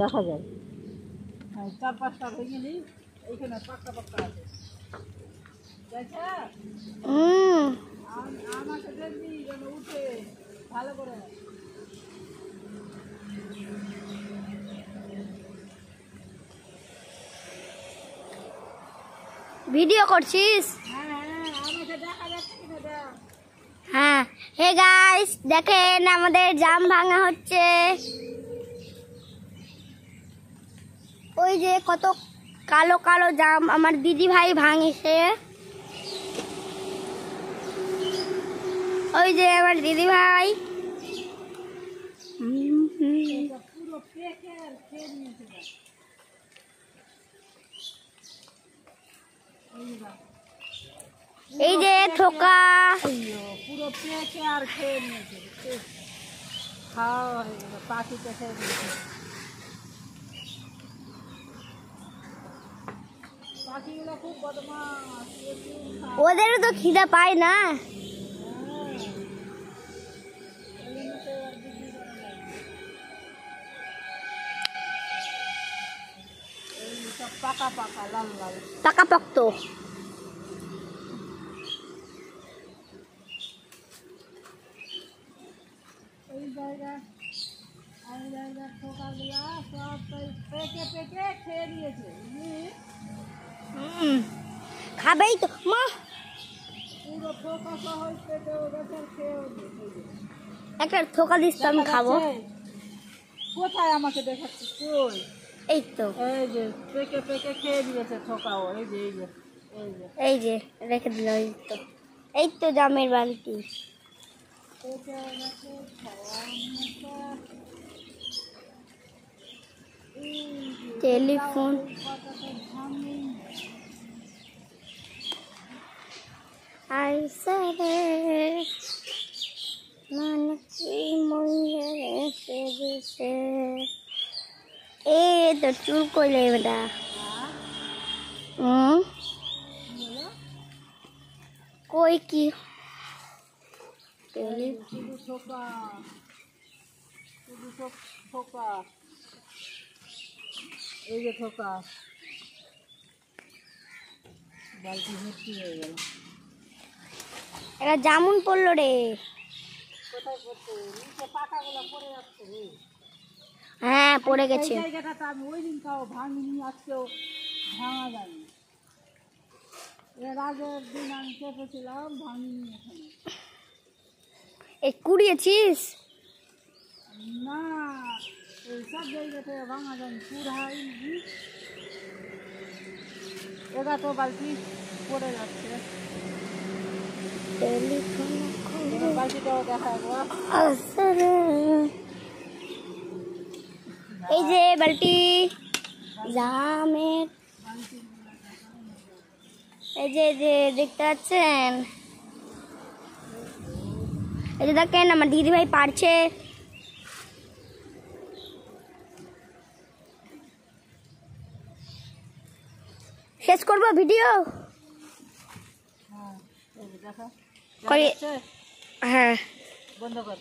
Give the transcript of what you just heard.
দেখা যায়। হ্যাঁ, 4-5টা ভেঙে নিই, এইখানে পাক্কা পাক্কা আছে। আমাকে দেখবি যেন উঠে ভালো করে। ভিডিও করছিস? হ্যাঁ হ্যাঁ, আমাকে দেখা যাচ্ছে কিনা দেখ। হ্যাঁ, হে গাইস, দেখেন আমাদের জাম ভাঙা হচ্ছে। ওই যে কত কালো কালো জাম আমার দিদি ভাই ভাঙিছে। ওই যে আমার দিদি ভাই। পুরো পেকে খেয়ে নিয়েছে। এই যে থোকা পুরো পেকে আর খেয়ে নিয়েছে। খাওয়া হয়ে গেল, পাখিতে খেয়ে নিয়েছে। পাখিগুলো খুব বদমাস, ওদেরও তো খিদা পায় না। পাকা পাকা লাল লাল পাকা পক্ত। এই জায়গা ঠোকাগুলা সব পেকে পেকে খেয়ে নিয়েছে। খাবেই তো মা। পুরো ঠোকা সহ পেটে গাছের খেয়েও নিয়েছে। একটা থোকা দিস তো আমি খাবো। কোথায় আমাকে দেখাচ্ছিস তুই? এই তো, এই যে পেকে পেকে খেয়ে নিয়েছে ঠোকাও। এই যে এই যে এই যে এই যে রেখে দিল। এই তো, এই তো জামের বালতি। টেলিফোন আইসা রে মানে কি মনে দিছে। এ তো চুল কইলে বেটা। কই কি শুধু ঠোকা, শুধু ঠোকা। এই যে ঠোকা, বালতি ভর্তি হয়ে গেল। এটা জামুন পড়লো রে। কোথায় পড়ছে? নিচে পাকাগুলো পড়ে যাচ্ছে রে। হ্যাঁ, পড়ে গেছে। এই জায়গাটা আমি ওই দিন তাও ভাঙিনি, আজকেও ভাঙা যায়নি। এর আগের দিন আমি চেপেছিলাম, ভাঙিনি এখানে। এই কুড়িয়েছিস? না, এই সব জায়গাতে ভাঙা যায়নি। পুরাই এগা তো বালতি পড়ে যাচ্ছে। বালতিটাও দেখা একবার। এই যে বালতি জামের, এই যে দেখতে পাচ্ছেন, এই যে দেখেন আমার দিদি ভাই পারছে। শেষ করবো ভিডিও? হ্যাঁ, দেখা হ্যাঁ, বন্ধ কর।